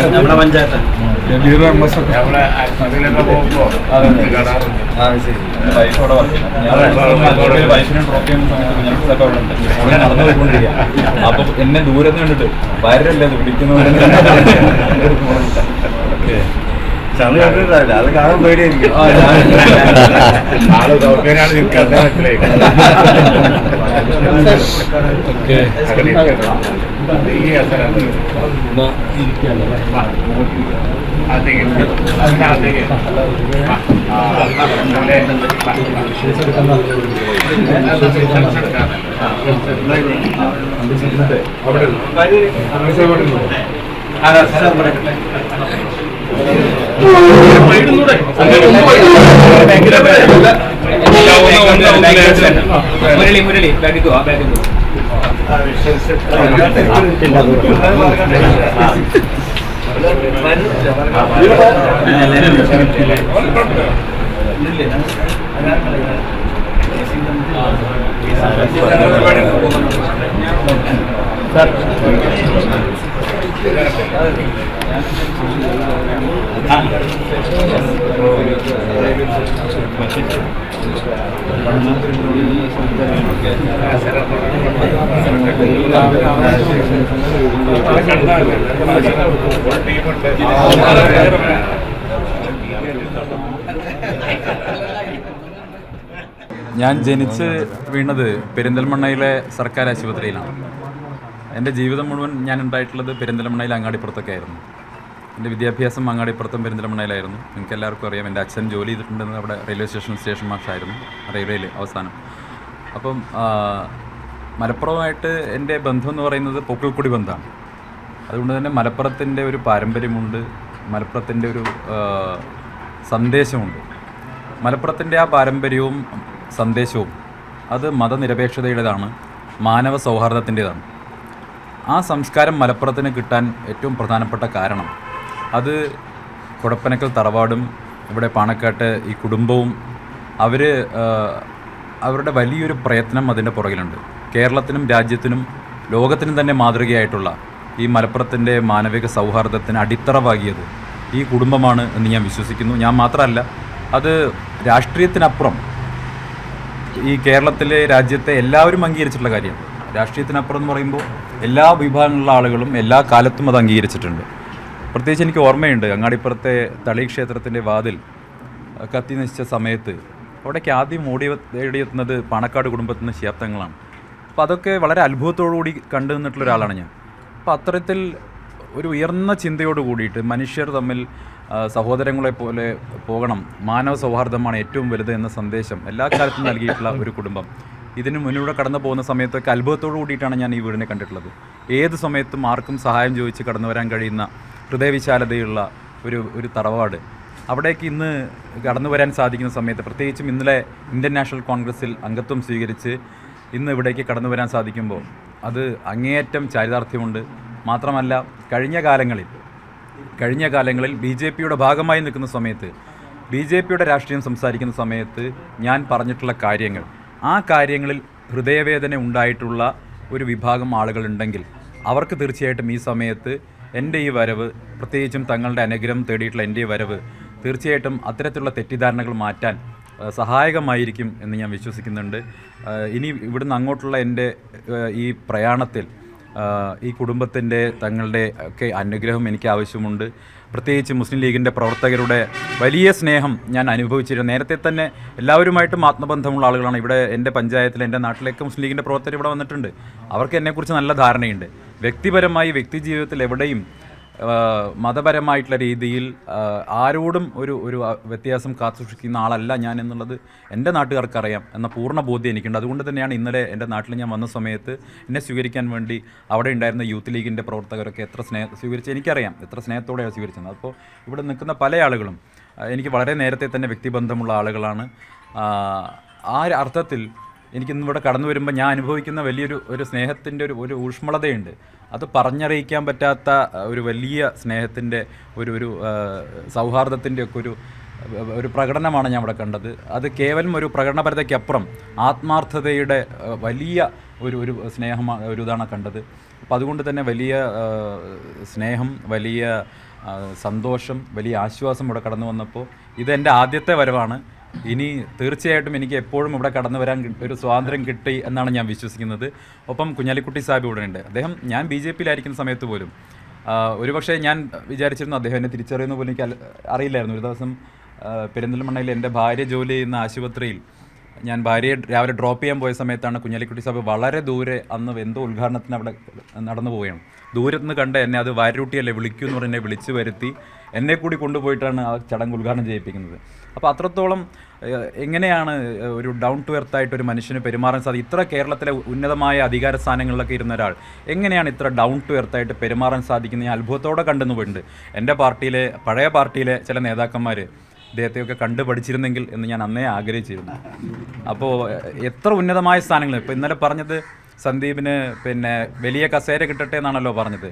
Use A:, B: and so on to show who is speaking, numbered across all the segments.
A: നമ്മുടെ പഞ്ചായത്ത്
B: അപ്പൊ എന്നെ ദൂരെ നിന്ന് കണ്ടിട്ട് വരല്ലേ വിളിക്കുന്നവരെ
A: അത് കാണാൻ പേടിയായിരിക്കും.
C: മുരളി ബാഗിക്കോ ആ ബാഗിക്കോ
B: ഞാൻ ജനിച്ച് വീണത് പെരിന്തൽമണ്ണയിലെ സർക്കാർ ആശുപത്രിയിലാണ്. എൻ്റെ ജീവിതം മുഴുവൻ ഞാൻ ഉണ്ടായിട്ടുള്ളത് പെരിന്തൽമണ്ണയിൽ അങ്ങാടിപ്പുറത്തൊക്കെ ആയിരുന്നു. എൻ്റെ വിദ്യാഭ്യാസം അങ്ങാടിപ്പുറത്തും പെരിന്തൽമണ്ണയിലായിരുന്നു. നിങ്ങൾക്ക് എല്ലാവർക്കും അറിയാം, എൻ്റെ അച്ഛൻ ജോലി ചെയ്തിട്ടുണ്ടെന്ന് അവിടെ റെയിൽവേ സ്റ്റേഷൻ മാഷായിരുന്നു, റെയിൽവേയിൽ അവസാനം. അപ്പം മലപ്പുറമായിട്ട് എൻ്റെ ബന്ധം എന്ന് പറയുന്നത് പൊക്കിൾക്കുടി ബന്ധമാണ്. അതുകൊണ്ട് തന്നെ മലപ്പുറത്തിൻ്റെ ഒരു പാരമ്പര്യമുണ്ട്, മലപ്പുറത്തിൻ്റെ ഒരു സന്ദേശമുണ്ട്. മലപ്പുറത്തിൻ്റെ ആ പാരമ്പര്യവും സന്ദേശവും അത് മതനിരപേക്ഷതയുടേതാണ്, മാനവ സൗഹാർദ്ദത്തിൻ്റേതാണ്. ആ സംസ്കാരം മലപ്പുറത്തിന് കിട്ടാൻ ഏറ്റവും പ്രധാനപ്പെട്ട കാരണം അത് കൊടപ്പനക്കൽ തറവാടും ഇവിടെ പാണക്കാട്ട് ഈ കുടുംബവും അവരുടെ വലിയൊരു പ്രയത്നം അതിൻ്റെ പുറകിലുണ്ട്. കേരളത്തിനും രാജ്യത്തിനും ലോകത്തിനും തന്നെ മാതൃകയായിട്ടുള്ള ഈ മലപ്പുറത്തിൻ്റെ മാനവിക സൗഹാർദ്ദത്തിന് അടിത്തറ പാകിയത് ഈ കുടുംബമാണ് എന്ന് ഞാൻ വിശ്വസിക്കുന്നു. ഞാൻ മാത്രമല്ല, അത് രാഷ്ട്രീയത്തിനപ്പുറം ഈ കേരളത്തിലെ രാജ്യത്തെ എല്ലാവരും അംഗീകരിച്ചിട്ടുള്ള കാര്യമാണ്. രാഷ്ട്രീയത്തിനപ്പുറം എന്ന് പറയുമ്പോൾ എല്ലാ വിഭാഗങ്ങളിലുള്ള ആളുകളും എല്ലാ കാലത്തും അത് അംഗീകരിച്ചിട്ടുണ്ട്. പ്രത്യേകിച്ച് എനിക്ക് ഓർമ്മയുണ്ട്, അങ്ങാടിപ്പുറത്തെ തളി ക്ഷേത്രത്തിൻ്റെ വാതിൽ കത്തി നശിച്ച സമയത്ത് അവിടേക്ക് ആദ്യം ഓടിയെത്തുന്നത് പാണക്കാട് കുടുംബത്തിൽ നിന്ന് ശിയാബ്ദങ്ങളാണ്. അപ്പോൾ അതൊക്കെ വളരെ അത്ഭുതത്തോടുകൂടി കണ്ടു നിന്നിട്ടുള്ള ഒരാളാണ് ഞാൻ. അപ്പോൾ അത്തരത്തിൽ ഒരു ഉയർന്ന ചിന്തയോട് കൂടിയിട്ട് മനുഷ്യർ തമ്മിൽ സഹോദരങ്ങളെ പോലെ പോകണം, മാനവ സൗഹാർദ്ദമാണ് ഏറ്റവും വലുത് എന്ന സന്ദേശം എല്ലാ കാലത്തും നൽകിയിട്ടുള്ള ഒരു കുടുംബം. ഇതിന് മുന്നിലൂടെ കടന്നു പോകുന്ന സമയത്തൊക്കെ അത്ഭുതത്തോടു കൂടിയിട്ടാണ് ഞാൻ ഈ വീടിനെ കണ്ടിട്ടുള്ളത്. ഏത് സമയത്തും ആർക്കും സഹായം ചോദിച്ച് കടന്നു വരാൻ കഴിയുന്ന ഹൃദയവിശാലതയുള്ള ഒരു തറവാട്. അവിടേക്ക് ഇന്ന് കടന്നു വരാൻ സാധിക്കുന്ന സമയത്ത്, പ്രത്യേകിച്ചും ഇന്നലെ ഇന്ത്യൻ നാഷണൽ കോൺഗ്രസ്സിൽ അംഗത്വം സ്വീകരിച്ച് ഇന്ന് ഇവിടേക്ക് കടന്നു വരാൻ സാധിക്കുമ്പോൾ അത് അങ്ങേയറ്റം ചാരിതാർത്ഥ്യമുണ്ട്. മാത്രമല്ല, കഴിഞ്ഞ കാലങ്ങളിൽ BJPയുടെ ഭാഗമായി നിൽക്കുന്ന സമയത്ത്, BJPയുടെ രാഷ്ട്രീയം സംസാരിക്കുന്ന സമയത്ത് ഞാൻ പറഞ്ഞിട്ടുള്ള കാര്യങ്ങൾ, ആ കാര്യങ്ങളിൽ ഹൃദയവേദന ഉണ്ടായിട്ടുള്ള ഒരു വിഭാഗം ആളുകളുണ്ടെങ്കിൽ അവർക്ക് തീർച്ചയായിട്ടും ഈ സമയത്ത് എൻ്റെ ഈ വരവ്, പ്രത്യേകിച്ചും തങ്ങളുടെ അനുഗ്രഹം തേടിയിട്ടുള്ള എൻ്റെ ഈ വരവ് തീർച്ചയായിട്ടും അത്തരത്തിലുള്ള തെറ്റിദ്ധാരണകൾ മാറ്റാൻ സഹായകമായിരിക്കും എന്ന് ഞാൻ വിശ്വസിക്കുന്നുണ്ട്. ഇനി ഇവിടുന്ന് അങ്ങോട്ടുള്ള എൻ്റെ ഈ പ്രയാണത്തിൽ ഈ കുടുംബത്തിൻ്റെ തങ്ങളുടെ ഒക്കെ അനുഗ്രഹം എനിക്ക് ആവശ്യമുണ്ട്. പ്രത്യേകിച്ച് മുസ്ലിം ലീഗിൻ്റെ പ്രവർത്തകരുടെ വലിയ സ്നേഹം ഞാൻ അനുഭവിച്ചിരുന്നു. നേരത്തെ തന്നെ എല്ലാവരുമായിട്ടും ആത്മബന്ധമുള്ള ആളുകളാണ്. ഇവിടെ എൻ്റെ പഞ്ചായത്തിൽ, എൻ്റെ നാട്ടിലേക്ക് മുസ്ലിം ലീഗിൻ്റെ പ്രവർത്തകർ ഇവിടെ വന്നിട്ടുണ്ട്. അവർക്ക് എന്നെക്കുറിച്ച് നല്ല ധാരണയുണ്ട്. വ്യക്തിപരമായി വ്യക്തിജീവിതത്തിൽ എവിടെയും മതപരമായിട്ടുള്ള രീതിയിൽ ആരോടും ഒരു വ്യത്യാസം കാത്തുസൂക്ഷിക്കുന്ന ആളല്ല ഞാൻ എന്നുള്ളത് എൻ്റെ നാട്ടുകാർക്കറിയാം എന്ന പൂർണ്ണ ബോധ്യം എനിക്കുണ്ട്. അതുകൊണ്ട് തന്നെയാണ് ഇന്നലെ എൻ്റെ നാട്ടിൽ ഞാൻ വന്ന സമയത്ത് എന്നെ സ്വീകരിക്കാൻ വേണ്ടി അവിടെ ഉണ്ടായിരുന്ന യൂത്ത് ലീഗിൻ്റെ പ്രവർത്തകരൊക്കെ എത്ര സ്വീകരിച്ച് എനിക്കറിയാം, എത്ര സ്നേഹത്തോടെയാണ് സ്വീകരിച്ചത്. അപ്പോൾ ഇവിടെ നിൽക്കുന്ന പല ആളുകളും എനിക്ക് വളരെ നേരത്തെ തന്നെ വ്യക്തിബന്ധമുള്ള ആളുകളാണ്. ആ അർത്ഥത്തിൽ എനിക്കിന്നിവിടെ കടന്നു വരുമ്പോൾ ഞാൻ അനുഭവിക്കുന്ന വലിയൊരു സ്നേഹത്തിൻ്റെ ഒരു ഊഷ്മളതയുണ്ട്. അത് പറഞ്ഞറിയിക്കാൻ പറ്റാത്ത ഒരു വലിയ സ്നേഹത്തിൻ്റെ ഒരു സൗഹാർദ്ദത്തിൻ്റെ ഒക്കെ ഒരു പ്രകടനമാണ് ഞാൻ ഇവിടെ കണ്ടത്. അത് കേവലം ഒരു പ്രകടനപരതയ്ക്കപ്പുറം ആത്മാർത്ഥതയുടെ വലിയ ഒരു സ്നേഹം ഒരു ഇതാണ് കണ്ടത്. അപ്പോൾ അതുകൊണ്ട് തന്നെ വലിയ സ്നേഹം, വലിയ സന്തോഷം, വലിയ ആശ്വാസം ഇവിടെ കടന്നു വന്നപ്പോൾ ഇതെൻ്റെ ആദ്യത്തെ വരവാണ്. ഇനി തീർച്ചയായിട്ടും എനിക്ക് എപ്പോഴും ഇവിടെ കടന്നു വരാൻ ഒരു സ്വാതന്ത്ര്യം കിട്ടി എന്നാണ് ഞാൻ വിശ്വസിക്കുന്നത്. ഒപ്പം കുഞ്ഞാലിക്കുട്ടി സാഹിബ് ഇവിടെ ഉണ്ട്. ഞാൻ BJP-യിലായിരിക്കുന്ന സമയത്ത് പോലും ഒരുപക്ഷെ ഞാൻ വിചാരിച്ചിരുന്നു അദ്ദേഹം എന്നെ തിരിച്ചറിയുന്ന പോലും എനിക്ക് അറിയില്ലായിരുന്നു. ഒരു ദിവസം പെരിന്തൽമണ്ണയിൽ എൻ്റെ ഭാര്യ ജോലി ചെയ്യുന്ന ആശുപത്രിയിൽ ഞാൻ ഭാര്യയെ രാവിലെ ഡ്രോപ്പ് ചെയ്യാൻ പോയ സമയത്താണ് കുഞ്ഞാലിക്കുട്ടി സാഹിബ് വളരെ ദൂരെ അന്ന് എന്തോ ഉദ്ഘാടനത്തിന് അവിടെ നടന്നു പോവുകയാണ്. ദൂരത്ത് നിന്ന് കണ്ട് എന്നെ അത് വാരൂട്ടിയല്ലേ വിളിക്കൂ എന്ന് പറഞ്ഞ് എന്നെ വിളിച്ചു വരുത്തി എന്നെ കൂടി കൊണ്ടുപോയിട്ടാണ് ആ ചടങ്ങ് ഉദ്ഘാടനം ചെയ്യിപ്പിക്കുന്നത്. അപ്പോൾ അത്രത്തോളം എങ്ങനെയാണ് ഒരു ഡൗൺ ടു എർത്ത് ആയിട്ട് ഒരു മനുഷ്യന് പെരുമാറാൻ സാധിക്കും? ഇത്ര കേരളത്തിലെ ഉന്നതമായ അധികാര സ്ഥാനങ്ങളിലൊക്കെ ഇരുന്ന ഒരാൾ എങ്ങനെയാണ് ഇത്ര ഡൗൺ ടു എർത്ത് ആയിട്ട് പെരുമാറാൻ സാധിക്കുന്നത്? ഞാൻ അത്ഭുതത്തോടെ കണ്ടെന്ന് പോയിട്ടുണ്ട്. എൻ്റെ പഴയ പാർട്ടിയിലെ ചില നേതാക്കന്മാർ അദ്ദേഹത്തെയൊക്കെ കണ്ടു പഠിച്ചിരുന്നെങ്കിൽ എന്ന് ഞാൻ അന്നേ ആഗ്രഹിച്ചിരുന്നു. അപ്പോൾ എത്ര ഉന്നതമായ സ്ഥാനങ്ങൾ. ഇപ്പോൾ ഇന്നലെ പറഞ്ഞത് സന്ദീപിന് വലിയ കസേര കിട്ടട്ടെ എന്നാണല്ലോ പറഞ്ഞത്.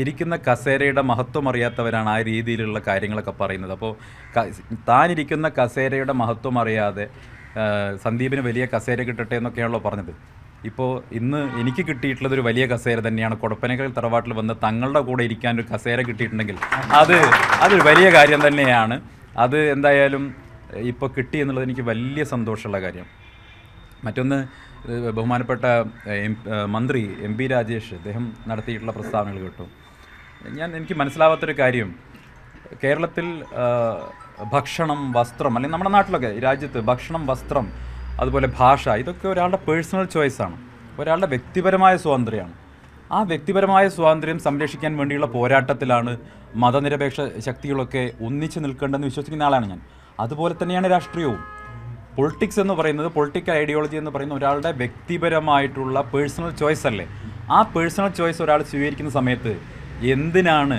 B: ഇരിക്കുന്ന കസേരയുടെ മഹത്വം അറിയാത്തവരാണ് ആ രീതിയിലുള്ള കാര്യങ്ങളൊക്കെ പറയുന്നത്. അപ്പോൾ താനിരിക്കുന്ന കസേരയുടെ മഹത്വം അറിയാതെ സന്ദീപിന് വലിയ കസേര കിട്ടട്ടെ എന്നൊക്കെയാണല്ലോ പറഞ്ഞത്. ഇപ്പോൾ ഇന്ന് എനിക്ക് കിട്ടിയിട്ടുള്ളതൊരു വലിയ കസേര തന്നെയാണ്. കൊടപ്പനക്കൽ തറവാട്ടിൽ വന്ന് തങ്ങളുടെ കൂടെ ഇരിക്കാൻ ഒരു കസേര കിട്ടിയിട്ടുണ്ടെങ്കിൽ അതൊരു വലിയ കാര്യം തന്നെയാണ്. അത് എന്തായാലും ഇപ്പോൾ കിട്ടി എന്നുള്ളത് എനിക്ക് വലിയ സന്തോഷമുള്ള കാര്യം. മറ്റൊന്ന്, ബഹുമാനപ്പെട്ട മന്ത്രി MP രാജേഷ് അദ്ദേഹം നടത്തിയിട്ടുള്ള പ്രസ്താവനകൾ കേട്ടു. എനിക്ക് മനസ്സിലാവാത്തൊരു കാര്യം, കേരളത്തിൽ ഭക്ഷണം, വസ്ത്രം, അല്ലെങ്കിൽ നമ്മുടെ നാട്ടിലൊക്കെ രാജ്യത്ത് ഭക്ഷണം, വസ്ത്രം, അതുപോലെ ഭാഷ, ഇതൊക്കെ ഒരാളുടെ പേഴ്സണൽ ചോയ്സാണ്, ഒരാളുടെ വ്യക്തിപരമായ സ്വാതന്ത്ര്യമാണ്. ആ വ്യക്തിപരമായ സ്വാതന്ത്ര്യം സംരക്ഷിക്കാൻ വേണ്ടിയുള്ള പോരാട്ടത്തിലാണ് മതനിരപേക്ഷ ശക്തികളൊക്കെ ഒന്നിച്ച് നിൽക്കേണ്ടെന്ന് വിശ്വസിക്കുന്ന ആളാണ് ഞാൻ. അതുപോലെ തന്നെയാണ് രാഷ്ട്രീയവും. പൊളിറ്റിക്സ് എന്ന് പറയുന്നത്, പൊളിറ്റിക്കൽ ഐഡിയോളജി എന്ന് പറയുന്ന ഒരാളുടെ വ്യക്തിപരമായിട്ടുള്ള പേഴ്സണൽ ചോയ്സ് അല്ലേ? ആ പേഴ്സണൽ ചോയ്സ് ഒരാൾ സ്വീകരിക്കുന്ന സമയത്ത് എന്തിനാണ്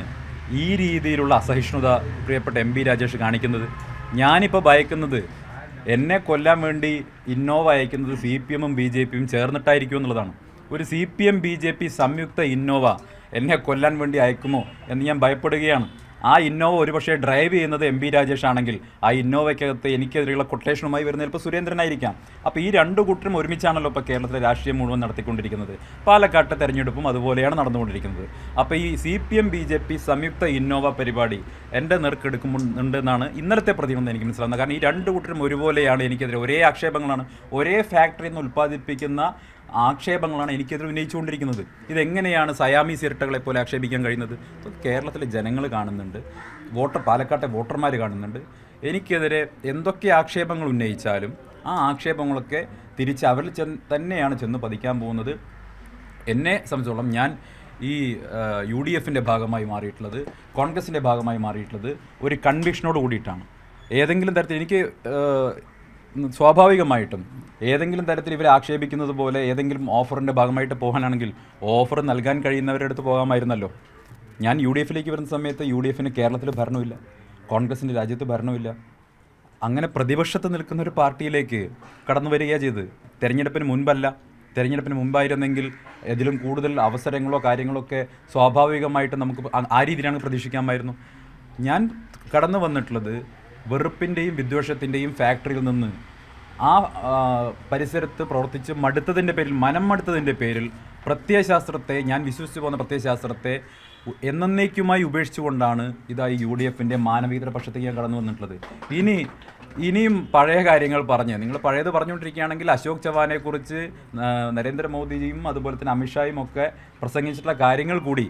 B: ഈ രീതിയിലുള്ള അസഹിഷ്ണുത പ്രിയപ്പെട്ട MP രാജേഷ് കാണിക്കുന്നത്? ഞാനിപ്പോൾ ഭയക്കുന്നത് എന്നെ കൊല്ലാൻ വേണ്ടി ഇന്നോവ അയക്കുന്നത് CPM-ഉം BJP-യും ചേർന്നിട്ടായിരിക്കും എന്നുള്ളതാണ്. ഒരു CPM BJP സംയുക്ത ഇന്നോവ എന്നെ കൊല്ലാൻ വേണ്ടി അയക്കുമോ എന്ന് ഞാൻ ഭയപ്പെടുകയാണ്. ആ ഇന്നോവ ഒരുപക്ഷെ ഡ്രൈവ് ചെയ്യുന്നത് MP രാജേഷ് ആണെങ്കിൽ ആ ഇന്നോവയ്ക്കകത്ത് എനിക്കെതിരെയുള്ള കൊട്ടേഷനുമായി വരുന്ന ചിലപ്പോൾ സുരേന്ദ്രനായിരിക്കാം. അപ്പോൾ ഈ രണ്ട് കൂട്ടരും ഒരുമിച്ചാണല്ലോ ഇപ്പോൾ കേരളത്തിലെ രാഷ്ട്രീയം മുഴുവൻ നടത്തിക്കൊണ്ടിരിക്കുന്നത്. പാലക്കാട്ടെ തെരഞ്ഞെടുപ്പും അതുപോലെയാണ് നടന്നുകൊണ്ടിരിക്കുന്നത്. അപ്പോൾ ഈ CPM BJP സംയുക്ത ഇന്നോവ പരിപാടി എൻ്റെ നേർക്കെടുക്കുന്നുണ്ടെന്നാണ് ഇന്നലത്തെ പ്രതികരണം എനിക്ക് മനസ്സിലാകുന്നത്. കാരണം ഈ രണ്ട് കൂട്ടരും ഒരുപോലെയാണ് എനിക്കെതിരെ, ഒരേ ആക്ഷേപങ്ങളാണ്, ഒരേ ഫാക്ടറിയിൽ നിന്ന് ഉൽപ്പാദിപ്പിക്കുന്ന ആക്ഷേപങ്ങളാണ് എനിക്കെതിരെ ഉന്നയിച്ചുകൊണ്ടിരിക്കുന്നത്. ഇതെങ്ങനെയാണ് സയാമീസ് ഇരട്ടകളെ പോലെ ആക്ഷേപിക്കാൻ കഴിയുന്നത്? കേരളത്തിലെ ജനങ്ങൾ കാണുന്നുണ്ട്, പാലക്കാട്ടെ വോട്ടർമാർ കാണുന്നുണ്ട്. എനിക്കെതിരെ എന്തൊക്കെ ആക്ഷേപങ്ങൾ ഉന്നയിച്ചാലും ആ ആക്ഷേപങ്ങളൊക്കെ തിരിച്ച് അവരിൽ തന്നെയാണ് ചെന്ന് പതിക്കാൻ പോകുന്നത്. എന്നെ സംബന്ധിച്ചോളം ഞാൻ ഈ UDF-ൻ്റെ ഭാഗമായി മാറിയിട്ടുള്ളത്, കോൺഗ്രസിൻ്റെ ഭാഗമായി മാറിയിട്ടുള്ളത് ഒരു കൺവിക്ഷനോട് കൂടിയിട്ടാണ്. ഏതെങ്കിലും തരത്തിൽ എനിക്ക് സ്വാഭാവികമായിട്ടും ഏതെങ്കിലും തരത്തിൽ ഇവരെ ആക്ഷേപിക്കുന്നത് പോലെ ഏതെങ്കിലും ഓഫറിൻ്റെ ഭാഗമായിട്ട് പോകാനാണെങ്കിൽ ഓഫർ നൽകാൻ കഴിയുന്നവരുടെ അടുത്ത് പോകാമായിരുന്നല്ലോ. ഞാൻ UDF-ലേക്ക് വരുന്ന സമയത്ത് UDF-ന് കേരളത്തിൽ ഭരണമില്ല, കോൺഗ്രസിൻ്റെ രാജ്യത്ത് ഭരണമില്ല. അങ്ങനെ പ്രതിപക്ഷത്ത് നിൽക്കുന്ന ഒരു പാർട്ടിയിലേക്ക് കടന്നു വരികയാണ് ചെയ്ത്. തെരഞ്ഞെടുപ്പിന് മുൻപല്ല, തെരഞ്ഞെടുപ്പിന് മുമ്പായിരുന്നെങ്കിൽ ഇതിലും കൂടുതൽ അവസരങ്ങളോ കാര്യങ്ങളോ ഒക്കെ സ്വാഭാവികമായിട്ട് നമുക്ക് ആ രീതിയിലാണ് പ്രതീക്ഷിക്കാമായിരുന്നു. ഞാൻ കടന്നു വന്നിട്ടുള്ളത് വെറുപ്പിൻ്റെയും വിദ്വേഷത്തിൻ്റെയും ഫാക്ടറിയിൽ നിന്ന് ആ പരിസരത്ത് പ്രവർത്തിച്ച് മനം മടുത്തതിൻ്റെ പേരിൽ പ്രത്യയശാസ്ത്രത്തെ, ഞാൻ വിശ്വസിച്ച് പോകുന്ന പ്രത്യയശാസ്ത്രത്തെ എന്നേക്കുമായി ഉപേക്ഷിച്ചുകൊണ്ടാണ് ഇതായി UDF-ൻ്റെ മാനവികതയുടെ പക്ഷത്തേക്ക് ഞാൻ കടന്നു വന്നിട്ടുള്ളത്. ഇനിയും പഴയ കാര്യങ്ങൾ നിങ്ങൾ പഴയത് പറഞ്ഞുകൊണ്ടിരിക്കുകയാണെങ്കിൽ അശോക് ചവാനെക്കുറിച്ച് നരേന്ദ്രമോദിജിയും അതുപോലെ തന്നെ അമിത്ഷായും ഒക്കെ പ്രസംഗിച്ചിട്ടുള്ള കാര്യങ്ങൾ കൂടി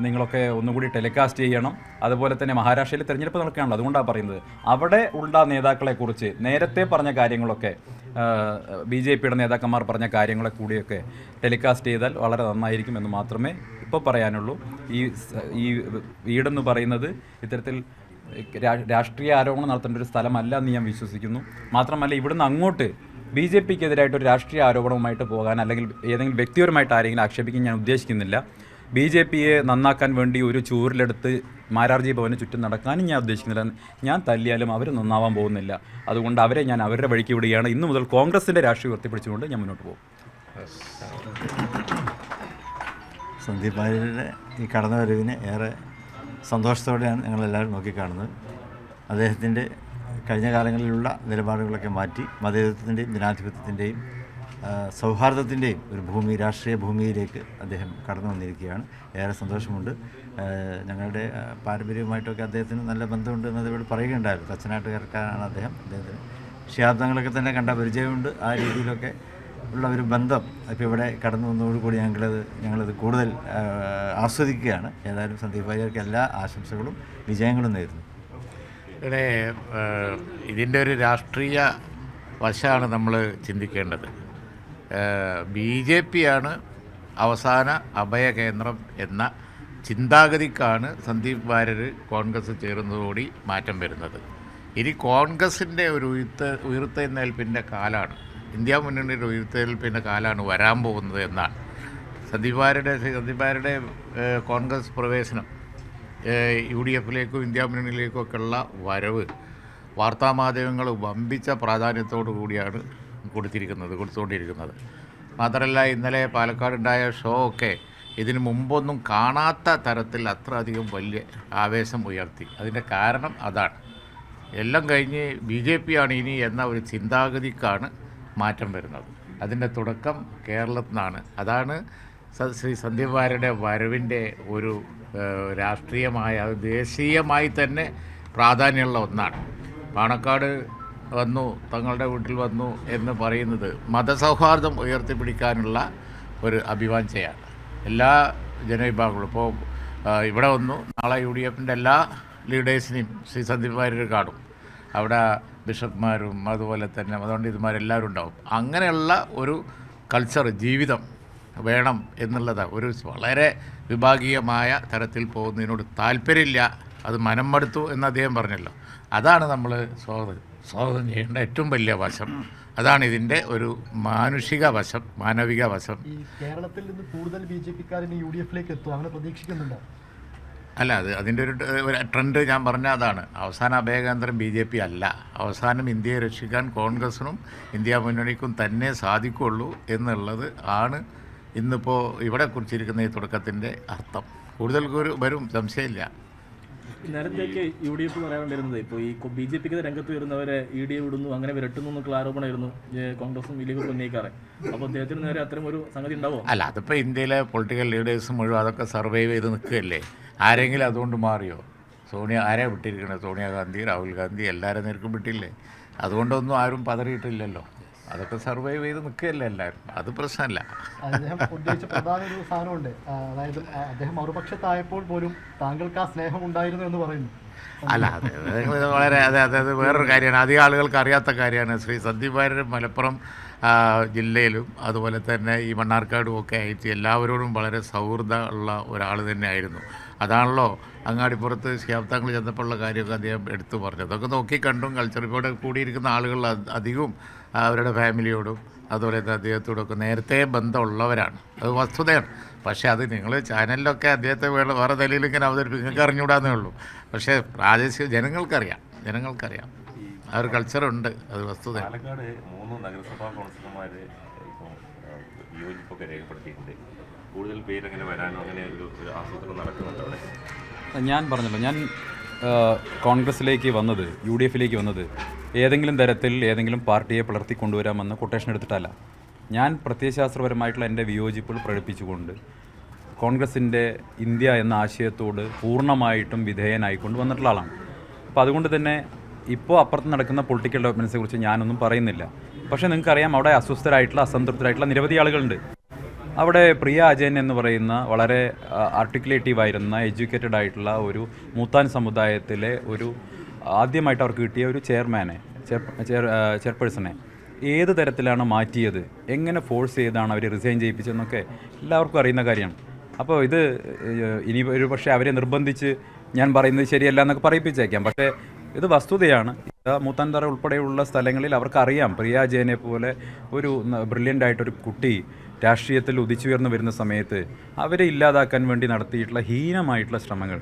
B: നിങ്ങളൊക്കെ ഒന്നുകൂടി ടെലികാസ്റ്റ് ചെയ്യണം. അതുപോലെ തന്നെ മഹാരാഷ്ട്രയിൽ തിരഞ്ഞെടുപ്പ് നടക്കുകയാണല്ലോ, അതുകൊണ്ടാണ് പറയുന്നത്. അവിടെ ഉള്ള നേതാക്കളെക്കുറിച്ച് നേരത്തെ പറഞ്ഞ കാര്യങ്ങളൊക്കെ, BJP-യുടെ നേതാക്കന്മാർ പറഞ്ഞ കാര്യങ്ങളെ കൂടിയൊക്കെ ടെലികാസ്റ്റ് ചെയ്താൽ വളരെ നന്നായിരിക്കും എന്ന് മാത്രമേ ഇപ്പോൾ പറയാനുള്ളൂ. ഈ വീടെന്ന് പറയുന്നത് ഇത്തരത്തിൽ രാഷ്ട്രീയ ആരോപണം നടത്തേണ്ട ഒരു സ്ഥലമല്ല എന്ന് ഞാൻ വിശ്വസിക്കുന്നു. മാത്രമല്ല ഇവിടുന്ന് അങ്ങോട്ട് BJP-ക്കെതിരായിട്ട് ഒരു രാഷ്ട്രീയ ആരോപണവുമായിട്ട് പോകാൻ അല്ലെങ്കിൽ ഏതെങ്കിലും വ്യക്തിപരമായിട്ട് ആരെങ്കിലും ആക്ഷേപിക്കാൻ ഞാൻ ഉദ്ദേശിക്കുന്നില്ല. BJP-യെ നന്നാക്കാൻ വേണ്ടി ഒരു ചൂരിലെടുത്ത് മാരാർജി ഭവന് ചുറ്റും നടക്കാനും ഞാൻ ഉദ്ദേശിക്കുന്നില്ല. ഞാൻ തല്ലിയാലും അവർ നന്നാവാൻ പോകുന്നില്ല. അതുകൊണ്ട് അവരെ ഞാൻ അവരുടെ വഴിക്ക് വിടുകയാണ്. ഇന്നു മുതൽ കോൺഗ്രസിൻ്റെ രാഷ്ട്രീയം ഉയർത്തിപ്പിടിച്ചുകൊണ്ട് ഞാൻ മുന്നോട്ട് പോകും.
A: സന്ദീപ് വാര്യരുടെ ഈ കടന്നുവരവിനെ ഏറെ സന്തോഷത്തോടെയാണ് ഞങ്ങളെല്ലാവരും നോക്കിക്കാണുന്നത്. അദ്ദേഹത്തിൻ്റെ കഴിഞ്ഞ കാലങ്ങളിലുള്ള നിലപാടുകളൊക്കെ മാറ്റി മതേതരത്വത്തിൻ്റെയും ജനാധിപത്യത്തിൻ്റെയും സൗഹാർദ്ദത്തിൻ്റെയും ഒരു ഭൂമി, രാഷ്ട്രീയ ഭൂമിയിലേക്ക് അദ്ദേഹം കടന്നു വന്നിരിക്കുകയാണ്. ഏറെ സന്തോഷമുണ്ട്. ഞങ്ങളുടെ പാരമ്പര്യവുമായിട്ടൊക്കെ അദ്ദേഹത്തിന് നല്ല ബന്ധമുണ്ട് എന്നത് ഇവിടെ പറയുകയുണ്ടായിരുന്നു. തച്ചനാട്ടുകാർക്കാണ് അദ്ദേഹത്തിന് ശാബ്ദങ്ങളൊക്കെ തന്നെ കണ്ട പരിചയമുണ്ട്. ആ രീതിയിലൊക്കെ ഉള്ള ഒരു ബന്ധം ഇപ്പോൾ ഇവിടെ കടന്നു വന്നതോടുകൂടി ഞങ്ങളത് കൂടുതൽ ആസ്വദിക്കുകയാണ്. ഏതായാലും സന്ദീപ് വാര്യർക്ക് എല്ലാ ആശംസകളും വിജയങ്ങളും നേരുന്നു.
D: ഇവിടെ ഇതിൻ്റെ ഒരു രാഷ്ട്രീയ വശമാണ് നമ്മൾ ചിന്തിക്കേണ്ടത്. BJP ആണ് അവസാന അഭയകേന്ദ്രം എന്ന ചിന്താഗതിക്കാണ് സന്ദീപ് വാര്യർ കോൺഗ്രസ് ചേരുന്നതോടെ മാറ്റം വരുന്നത്. ഇനി കോൺഗ്രസിൻ്റെ ഒരു ഉയർത്തെഴുന്നേൽപ്പിൻ്റെ കാലമാണ്, ഇന്ത്യ മുന്നണിയുടെ ഉയർത്തെഴുന്നേൽപ്പിൻ്റെ കാലമാണ് വരാൻ പോകുന്നത് എന്നാണ്. സന്ദീപ് വാര്യരുടെ കോൺഗ്രസ് പ്രവേശനം UDFിലേക്കും ഇന്ത്യ മുന്നണിയിലേക്കും ഒക്കെയുള്ള വരവ് വാർത്താമാധ്യമങ്ങൾ വമ്പിച്ച പ്രാധാന്യത്തോടു കൂടിയാണ് കൊടുത്തുകൊണ്ടിരിക്കുന്നത്. മാത്രമല്ല, ഇന്നലെ പാലക്കാടുണ്ടായ ഷോ ഒക്കെ ഇതിനു മുമ്പൊന്നും കാണാത്ത തരത്തിൽ അത്രയധികം വലിയ ആവേശം ഉയർത്തി. അതിൻ്റെ കാരണം അതാണ്. എല്ലാം കഴിഞ്ഞ് BJP ആണ് ഇനി എന്ന ഒരു ചിന്താഗതിക്കാണ് മാറ്റം വരുന്നത്. അതിൻ്റെ തുടക്കം കേരളത്തിൽ നിന്നാണ്. അതാണ് ശ്രീ സന്ദീപ് വാര്യരുടെ വരവിൻ്റെ ഒരു രാഷ്ട്രീയമായ, ദേശീയമായി തന്നെ പ്രാധാന്യമുള്ള ഒന്നാണ്. പാണക്കാട് വന്നു, തങ്ങളുടെ വീട്ടിൽ വന്നു എന്ന് പറയുന്നത് മതസൗഹാർദ്ദം ഉയർത്തിപ്പിടിക്കാനുള്ള ഒരു അഭിവാഞ്ചയാണ്. എല്ലാ ജനവിഭാഗങ്ങളും ഇപ്പോൾ ഇവിടെ വന്നു, നാളെ UDFിൻ്റെ എല്ലാ ലീഡേഴ്സിനെയും ശ്രീ സന്ദീപ് വാര്യർ കാണും. അവിടെ ബിഷപ്പ്മാരും അതുപോലെ തന്നെ മതപണ്ഡിതന്മാരെല്ലാവരും ഉണ്ടാവും. അങ്ങനെയുള്ള ഒരു കൾച്ചർ, ജീവിതം വേണം എന്നുള്ളതാണ്. ഒരു വളരെ വിഭാഗീയമായ തരത്തിൽ പോകുന്നതിനോട് താല്പര്യമില്ല, അത് മനം മടുത്തു എന്ന് അദ്ദേഹം പറഞ്ഞല്ലോ. അതാണ് നമ്മൾ സ്വാഗതം ചെയ്യേണ്ട ഏറ്റവും വലിയ വശം. അതാണ് ഇതിൻ്റെ ഒരു മാനുഷിക വശം, മാനവിക വശം.
E: ഈ കേരളത്തിൽ നിന്ന് കൂടുതൽ BJPക്കാരൻ UDFിലേക്ക് എത്തും, അങ്ങനെ പ്രതീക്ഷിക്കുന്നുണ്ടോ?
D: അല്ല, അതിൻ്റെ ഒരു ട്രെൻഡ് ഞാൻ പറഞ്ഞ അതാണ്. അവസാന അഭയകേന്ദ്രം BJP അല്ല. അവസാനം ഇന്ത്യയെ രക്ഷിക്കാൻ കോൺഗ്രസിനും ഇന്ത്യ മുന്നണിക്കും തന്നെ സാധിക്കുള്ളൂ എന്നുള്ളത് ആണ് ഇന്നിപ്പോൾ ഇവിടെ കുറിച്ചിരിക്കുന്ന ഈ തുടക്കത്തിൻ്റെ അർത്ഥം. കൂടുതൽ വരും, സംശയമില്ല.
F: നേരത്തേക്ക് UDF പറയാനുണ്ടായിരുന്നത് ഇപ്പോൾ ഈ BJPക്ക് രംഗത്ത് വരുന്നവരെ ED വിടുന്നു, അങ്ങനെ വിരട്ടുന്നു എന്നൊക്കെയുള്ള ആരോപണമായിരുന്നു കോൺഗ്രസും ലീഗും ഉന്നയിക്കാറ്. അപ്പോൾ അദ്ദേഹത്തിന് നേരെ അത്തരം ഒരു സംഗതി ഉണ്ടാവുമോ?
D: അല്ല, അതിപ്പോൾ ഇന്ത്യയിലെ പൊളിറ്റിക്കൽ ലീഡേഴ്സ് മുഴുവൻ അതൊക്കെ സർവൈവ് ചെയ്ത് നിൽക്കുകയല്ലേ. ആരെങ്കിലും അതുകൊണ്ട് മാറിയോ? ആരെയാണ് വിട്ടിരിക്കണത്? സോണിയാഗാന്ധി, രാഹുൽ ഗാന്ധി എല്ലാവരും നേർക്കും വിട്ടില്ലേ. അതുകൊണ്ടൊന്നും ആരും പതറിയിട്ടില്ലല്ലോ. അതൊക്കെ സർവൈവ് ചെയ്ത് നിൽക്കുകയല്ലേ എല്ലാവരും. അത് പ്രശ്നമല്ല.
E: അദ്ദേഹം ഉദ്ദേശിച്ച പ്രധാന ഒരു സാധനമുണ്ട്, അതായത് അദ്ദേഹം മറുപക്ഷത്തായപ്പോൾ പോലും താങ്കൾക്ക് ആ സ്നേഹം ഉണ്ടായിരുന്നു എന്ന് പറയുന്നു.
D: അല്ല, വളരെ അതായത് വേറൊരു കാര്യമാണ്, അധികം ആളുകൾക്ക് അറിയാത്ത കാര്യമാണ്. ശ്രീ സന്ദീപ് വാര്യർ മലപ്പുറം ജില്ലയിലും അതുപോലെ തന്നെ ഈ മണ്ണാർക്കാടും ഒക്കെ ആയിട്ട് എല്ലാവരോടും വളരെ സൗഹൃദ ഉള്ള ഒരാൾ തന്നെയായിരുന്നു. അതാണല്ലോ അങ്ങാടിപ്പുറത്ത് ശിഹാബ്ദങ്ങൾ ചെന്നപ്പോഴുള്ള കാര്യമൊക്കെ അദ്ദേഹം എടുത്തു പറഞ്ഞത്. അതൊക്കെ നോക്കിക്കണ്ടും കൾച്ചർ ഇവിടെ കൂടിയിരിക്കുന്ന ആളുകൾ അധികവും അവരുടെ ഫാമിലിയോടും അതുപോലെ തന്നെ അദ്ദേഹത്തോടൊക്കെ നേരത്തെ ബന്ധമുള്ളവരാണ്. അത് വസ്തുതയാണ്. പക്ഷേ അത് നിങ്ങൾ ചാനലിലൊക്കെ അദ്ദേഹത്തെ വേറെ നിലയിൽ ഇങ്ങനെ അവതരിപ്പിക്കും, നിങ്ങൾക്ക് അറിഞ്ഞുകൂടാന്നേ ഉള്ളൂ. പക്ഷേ പ്രാദേശിക ജനങ്ങൾക്കറിയാം. ആ ഒരു കൾച്ചറുണ്ട്, അത് വസ്തുത.
G: പാലക്കാട് 3 നഗരസഭാ കൗൺസിലർമാർ ഇപ്പോൾ വിയോജിപ്പൊക്കെ രേഖപ്പെടുത്തിയിട്ടുണ്ട്. കൂടുതൽ പേരങ്ങനെ വരാനോ അങ്ങനെ ഒരു ആസൂത്രണം നടക്കുന്നുണ്ട് അവിടെ?
B: ഞാൻ പറഞ്ഞല്ലോ, ഞാൻ കോൺഗ്രസ്സിലേക്ക് വന്നത്, UDFിലേക്ക് വന്നത് ഏതെങ്കിലും തരത്തിൽ ഏതെങ്കിലും പാർട്ടിയെ പിളർത്തിക്കൊണ്ടുവരാമെന്ന് കൊട്ടേഷൻ എടുത്തിട്ടല്ല. ഞാൻ പ്രത്യയശാസ്ത്രപരമായിട്ടുള്ള എൻ്റെ വിയോജിപ്പുകൾ പ്രകടിപ്പിച്ചുകൊണ്ട് കോൺഗ്രസിൻ്റെ ഇന്ത്യ എന്ന ആശയത്തോട് പൂർണ്ണമായിട്ടും വിധേയനായിക്കൊണ്ട് വന്നിട്ടുള്ള ആളാണ്. അപ്പോൾ അതുകൊണ്ട് തന്നെ ഇപ്പോൾ അപ്പുറത്ത് നടക്കുന്ന പൊളിറ്റിക്കൽ ഡെവലപ്മെൻറ്റ്സിനെ കുറിച്ച് ഞാനൊന്നും പറയുന്നില്ല. പക്ഷേ നിങ്ങൾക്കറിയാം, അവിടെ അസ്വസ്ഥരായിട്ടുള്ള, അസംതൃപ്തരായിട്ടുള്ള നിരവധി ആളുകളുണ്ട്. അവിടെ പ്രിയ അജയൻ എന്ന് പറയുന്ന വളരെ ആർട്ടിക്കുലേറ്റീവായിരുന്ന, എഡ്യൂക്കേറ്റഡ് ആയിട്ടുള്ള ഒരു മൂത്താൻ സമുദായത്തിലെ ഒരു ആദ്യമായിട്ട് അവർക്ക് കിട്ടിയ ഒരു ചെയർപേഴ്സണെ ഏത് തരത്തിലാണ് മാറ്റിയത്, എങ്ങനെ ഫോഴ്സ് ചെയ്താണ് അവർ റിസൈൻ ചെയ്യിപ്പിച്ചതെന്നൊക്കെ എല്ലാവർക്കും അറിയുന്ന കാര്യമാണ്. അപ്പോൾ ഇത് ഇനി ഒരു പക്ഷേ അവരെ നിർബന്ധിച്ച് ഞാൻ പറയുന്നത് ശരിയല്ല എന്നൊക്കെ പറയിപ്പിച്ചേക്കാം. പക്ഷേ ഇത് വസ്തുതയാണ്. മൂത്താൻതറ ഉൾപ്പെടെയുള്ള സ്ഥലങ്ങളിൽ അവർക്കറിയാം, പ്രിയ അജയനെ പോലെ ഒരു ബ്രില്യൻ്റ് ആയിട്ടൊരു കുട്ടി രാഷ്ട്രീയത്തിൽ ഉദിച്ചുയർന്നു വരുന്ന സമയത്ത് അവരെ ഇല്ലാതാക്കാൻ വേണ്ടി നടത്തിയിട്ടുള്ള ഹീനമായിട്ടുള്ള ശ്രമങ്ങൾ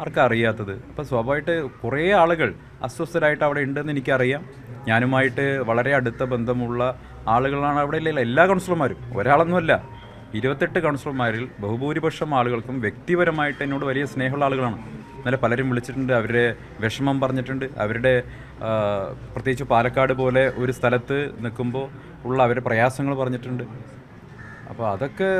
B: ആർക്കറിയാത്തത്? അപ്പോൾ സ്വാഭാവികമായിട്ട് കുറേ ആളുകൾ അസ്വസ്ഥരായിട്ട് അവിടെ ഉണ്ടെന്ന് എനിക്കറിയാം. ഞാനുമായിട്ട് വളരെ അടുത്ത ബന്ധമുള്ള ആളുകളാണ് അവിടെ ഉള്ള എല്ലാ കൗൺസിലർമാരും. ഒരാളൊന്നുമല്ല, 28 കൗൺസിലർമാരിൽ ബഹുഭൂരിപക്ഷം ആളുകൾക്കും വ്യക്തിപരമായിട്ട് എന്നോട് വലിയ സ്നേഹമുള്ള ആളുകളാണ്. ഇന്നലെ പലരും വിളിച്ചിട്ടുണ്ട്, അവരുടെ വിഷമം പറഞ്ഞിട്ടുണ്ട്, അവരുടെ പ്രത്യേകിച്ച് പാലക്കാട് പോലെ ഒരു സ്ഥലത്ത് നിൽക്കുമ്പോൾ ഉള്ള അവരുടെ പ്രയാസങ്ങൾ പറഞ്ഞിട്ടുണ്ട്. അപ്പോൾ അതൊക്കെ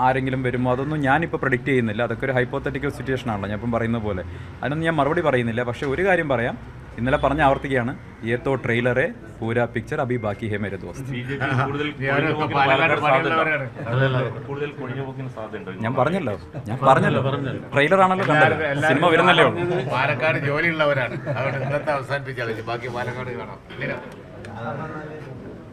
B: ആരെങ്കിലും വരുമ്പോൾ അതൊന്നും ഞാനിപ്പോൾ പ്രഡിക്റ്റ് ചെയ്യുന്നില്ല. അതൊക്കെ ഒരു ഹൈപ്പോത്തറ്റിക്കൽ സിറ്റുവേഷൻ ആണല്ലോ ഞാൻ ഇപ്പം പറയുന്ന പോലെ. അതിനൊന്നും ഞാൻ മറുപടി പറയുന്നില്ല. പക്ഷേ ഒരു കാര്യം പറയാം, ഇന്നലെ പറഞ്ഞ ആവർത്തിക്കുകയാണ്, ये तो ट्रेलर है, पूरा पिक्चर अभी बाकी है मेरे दोस्त.
G: കൂടുതൽ കൊഴിഞ്ഞുപോക്കിന് സാധ്യതയുണ്ടോ?
B: ഞാൻ പറഞ്ഞല്ലോ ട്രെയിലറാണല്ലോ കണ്ടത്, സിനിമ വരുന്നല്ലേ ഉള്ളൂ.
D: പാലക്കാട് ജോലിയുള്ളവരാണ്, അതുകൊണ്ട് ഇന്നത്തെ അവസാനിപ്പിച്ചാൽ ബാക്കി പാലക്കാട് കാണാം.